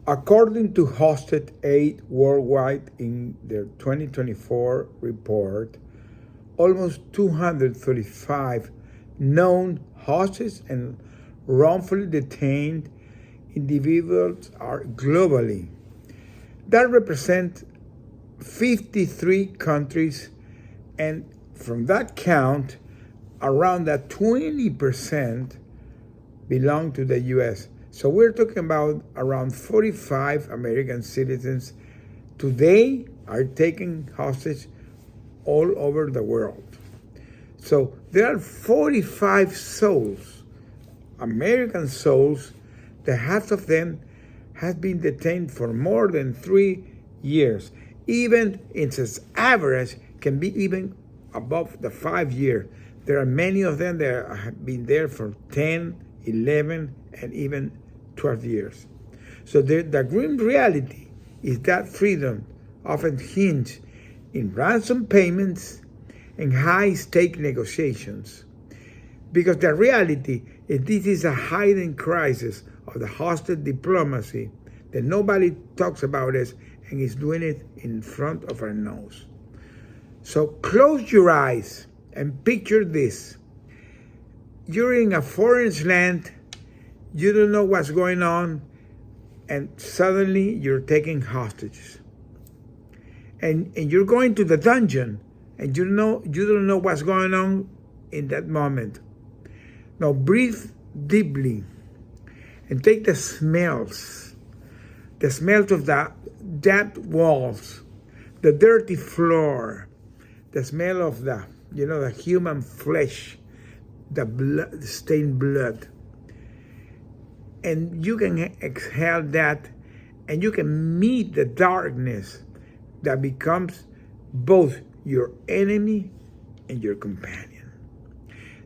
According to Hosted Aid Worldwide in their 2024 report, almost 235 known hostages and wrongfully detained individuals are globally. That represents 53 countries, and from that count, around that 20% belong to the U.S. So we're talking about around 45 American citizens today are taken hostage all over the world. So there are 45 souls, American souls, that half of them has been detained for more than 3 years. Even its average can be even above the 5 years. There are many of them that have been there for 10, 11, and even 12 years. So the grim reality is that freedom often hinges in ransom payments and high-stake negotiations. Because the reality is this is a hidden crisis of the hostage diplomacy that nobody talks about it and is doing it in front of our nose. So close your eyes and picture this. You're in a foreign land, you don't know what's going on, and suddenly you're taking hostages. And you're going to the dungeon, and you don't know what's going on in that moment. Now breathe deeply and take the smells of the damp walls, the dirty floor, the smell of the human flesh, the blood, stained blood. And you can exhale that, and you can meet the darkness that becomes both your enemy and your companion.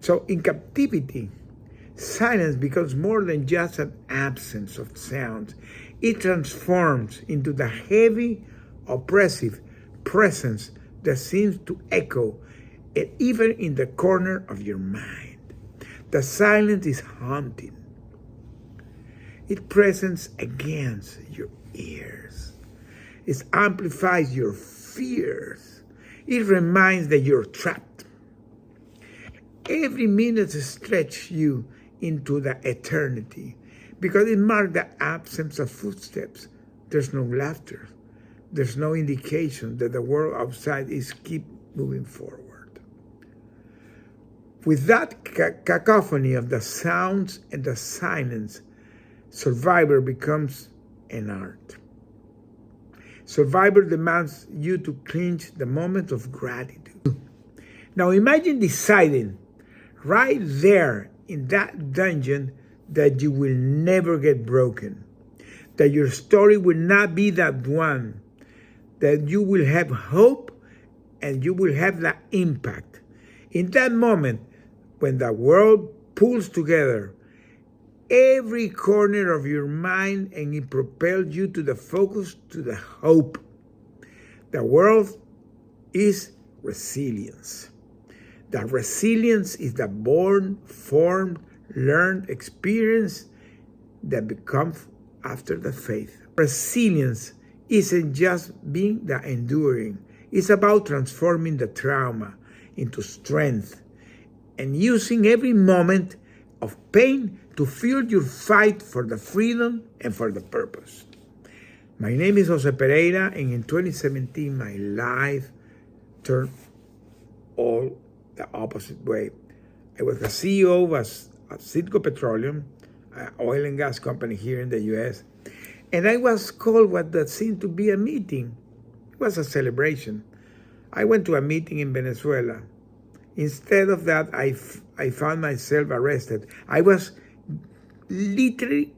So in captivity, silence becomes more than just an absence of sound. It transforms into the heavy, oppressive presence that seems to echo even in the corner of your mind. The silence is haunting. It presents against your ears. It amplifies your fears. It reminds that you're trapped. Every minute stretches you into the eternity because it marks the absence of footsteps. There's no laughter. There's no indication that the world outside is keep moving forward. With that cacophony of the sounds and the silence, survivor becomes an art. Survivor demands you to clinch the moment of gratitude. Now imagine deciding right there in that dungeon that you will never get broken, that your story will not be that one, that you will have hope and you will have that impact. In that moment, when the world pulls together every corner of your mind and it propels you to the focus, to the hope. The world is resilience. The resilience is the born, formed, learned experience that becomes after the faith. Resilience isn't just being the enduring. It's about transforming the trauma into strength and using every moment of pain to fuel your fight for the freedom and for the purpose. My name is Jose Pereira, and in 2017, my life turned all the opposite way. I was the CEO of CITGO Petroleum, an oil and gas company here in the U.S., and I was called what that seemed to be a meeting. It was a celebration. I went to a meeting in Venezuela. Instead of that, I found myself arrested. I was literally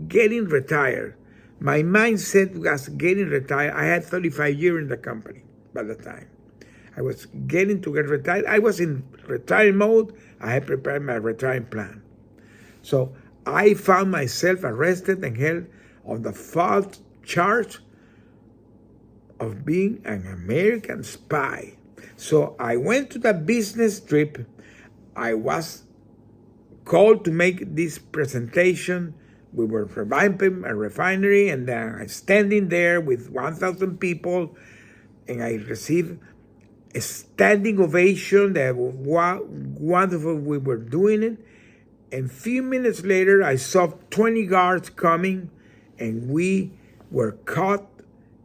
getting retired. My mindset was getting retired. I had 35 years in the company by the time. I was getting to get retired. I was in retired mode. I had prepared my retirement plan. So I found myself arrested and held on the false charge of being an American spy. So I went to the business trip. I was called to make this presentation we were revamping a refinery, and then I'm standing there with 1,000 people, and I received a standing ovation that was wonderful. We were doing it. And a few minutes later, I saw 20 guards coming, and we were caught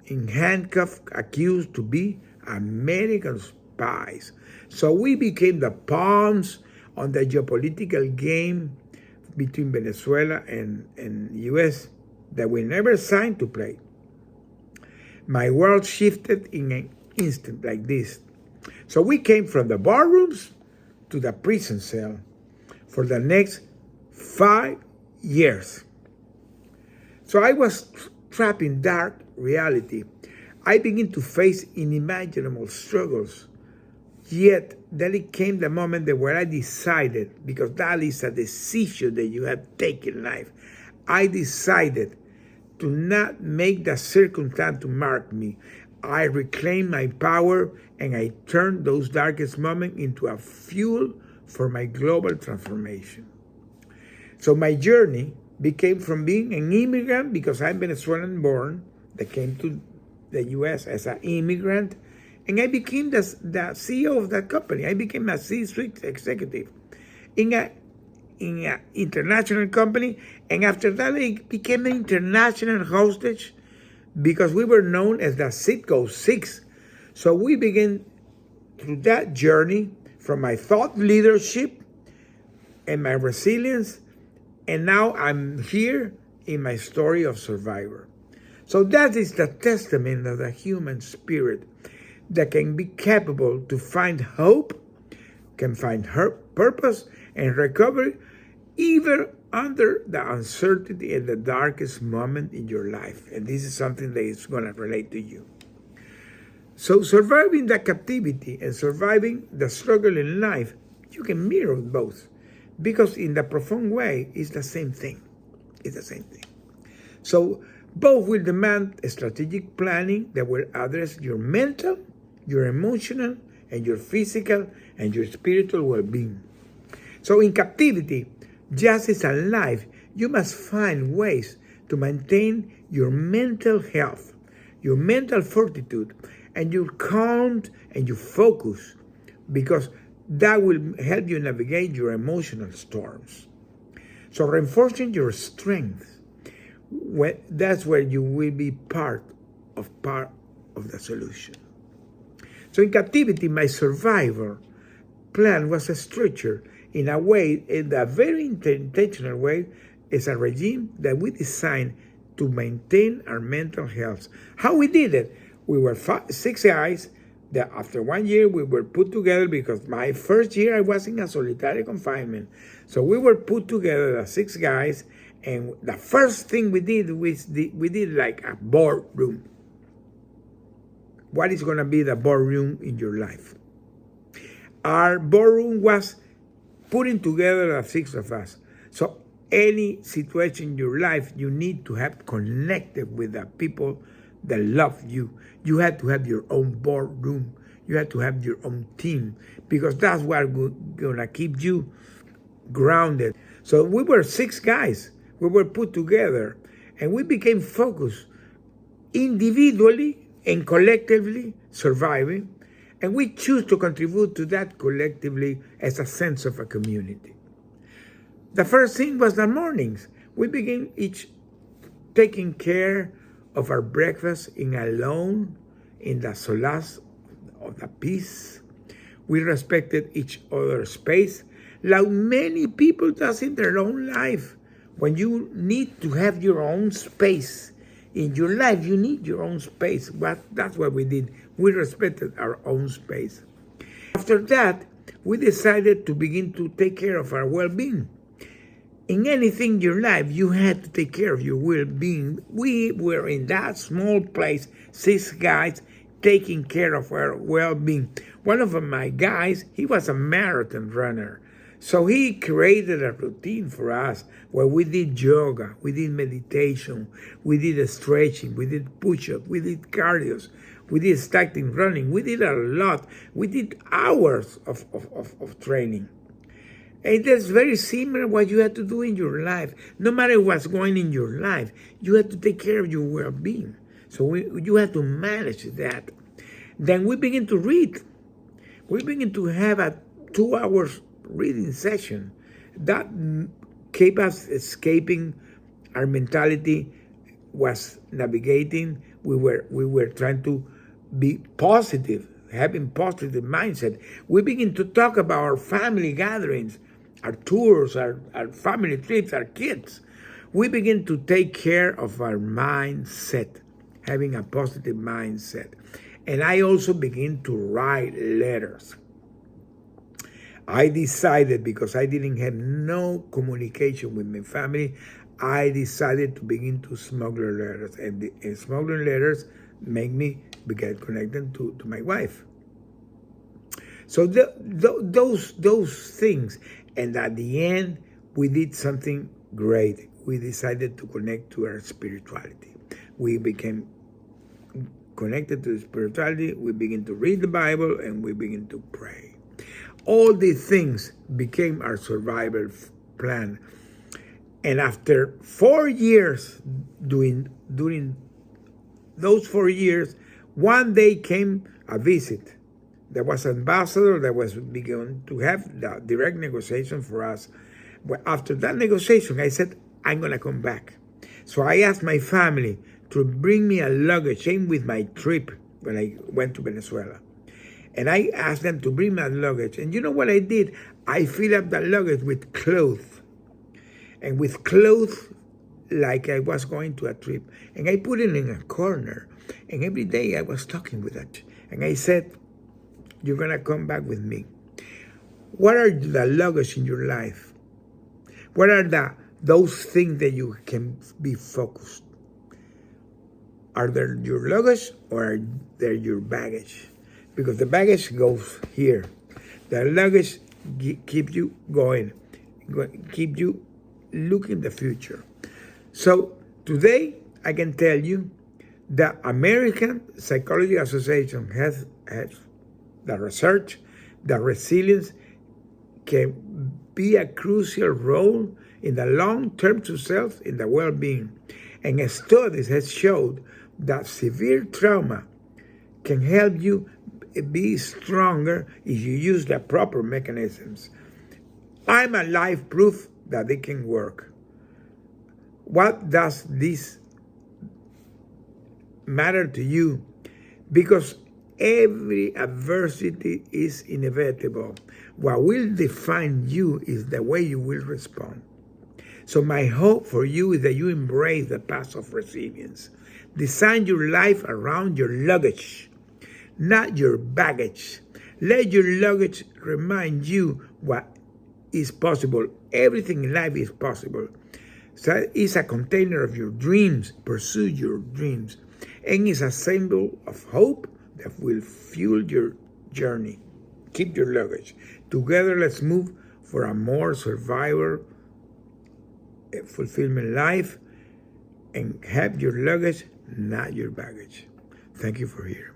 in handcuffs, accused to be American spies. So we became the pawns on the geopolitical game between Venezuela and U.S. that we never signed to play. My world shifted in an instant like this. So we came from the barrooms to the prison cell for the next 5 years. So I was trapped in dark reality. I began to face unimaginable struggles. Yet, then it came the moment that where I decided, because that is a decision that you have taken in life, I decided to not make the circumstance to mark me. I reclaimed my power, and I turned those darkest moments into a fuel for my global transformation. So my journey became from being an immigrant, because I'm Venezuelan born, that came to the U.S. as an immigrant, and I became the CEO of that company. I became a C-suite executive in an international company, and after that I became an international hostage because we were known as the CITGO 6. So we began through that journey from my thought leadership and my resilience, and now I'm here in my story of survivor. So that is the testament of the human spirit that can be capable to find hope, can find her purpose and recovery, even under the uncertainty and the darkest moment in your life. And this is something that is going to relate to you. So surviving the captivity and surviving the struggle in life, you can mirror both, because in the profound way, it's the same thing. It's the same thing. So both will demand a strategic planning that will address your mental, your emotional, and your physical and your spiritual well-being. So in captivity, just as in life, you must find ways to maintain your mental health, your mental fortitude, and your calm and your focus, because that will help you navigate your emotional storms. So reinforcing your strength, that's where you will be part of the solution. So in captivity, my survivor plan was structured in a way, in a very intentional way, as a regime that we designed to maintain our mental health. How we did it? We were 6 guys that after 1 year we were put together, because my first year I was in a solitary confinement. So we were put together, the 6 guys, and the first thing we did was we did like a boardroom. What is going to be the boardroom in your life? Our boardroom was putting together the 6 of us. So any situation in your life, you need to have connected with the people that love you. You have to have your own boardroom. You have to have your own team, because that's what's going to keep you grounded. So we were 6 guys. We were put together, and we became focused individually and collectively surviving, and we choose to contribute to that collectively as a sense of a community. The first thing was the mornings. We began each taking care of our breakfast alone, in the solace of the peace. We respected each other's space, like many people does in their own life. When you need to have your own space in your life, you need your own space. But that's what we did. We respected our own space. After that, we decided to begin to take care of our well-being. In anything in your life, you had to take care of your well-being. We were in that small place, 6 guys, taking care of our well-being. One of my guys, he was a marathon runner. So he created a routine for us where we did yoga, we did meditation, we did stretching, we did push-ups, we did cardios, we did stacking running, we did a lot. We did hours of training. And that's very similar what you have to do in your life. No matter what's going in your life, you have to take care of your well-being. So you have to manage that. Then we begin to read. We begin to have a 2 hours reading session that kept us escaping. Our mentality was navigating. We were trying to be positive, having positive mindset. We begin to talk about our family gatherings, our tours, our family trips, our kids. We begin to take care of our mindset, having a positive mindset. And I also begin to write letters. I decided, because I didn't have no communication with my family, I decided to begin to smuggle letters. And smuggling letters make me get connected to my wife. So those things. And at the end, we did something great. We decided to connect to our spirituality. We became connected to spirituality. We begin to read the Bible, and we begin to pray. All these things became our survival plan. And after 4 years, during those 4 years, one day came a visit. There was an ambassador that was begun to have the direct negotiation for us. But after that negotiation, I said, I'm going to come back. So I asked my family to bring me a luggage in with my trip when I went to Venezuela. And I asked them to bring my luggage. And you know what I did? I filled up the luggage with clothes. And with clothes like I was going to a trip. And I put it in a corner. And every day I was talking with that. And I said, you're going to come back with me. What are the luggage in your life? What are those things that you can be focused? Are they your luggage or are they your baggage? Because the baggage goes here. The luggage keeps you going, keep you looking the future. So today I can tell you the American Psychology Association has the research, the resilience can be a crucial role in the long-term success in the well-being. And studies have showed that severe trauma can help you be stronger if you use the proper mechanisms. I'm a live proof that it can work. What does this matter to you? Because every adversity is inevitable. What will define you is the way you will respond. So my hope for you is that you embrace the path of resilience. Design your life around your luggage, not your baggage. Let your luggage remind you what is possible. Everything in life is possible. So it's a container of your dreams. Pursue your dreams. And it's a symbol of hope that will fuel your journey. Keep your luggage. Together, let's move for a more survivor, fulfillment life, and have your luggage, not your baggage. Thank you for here.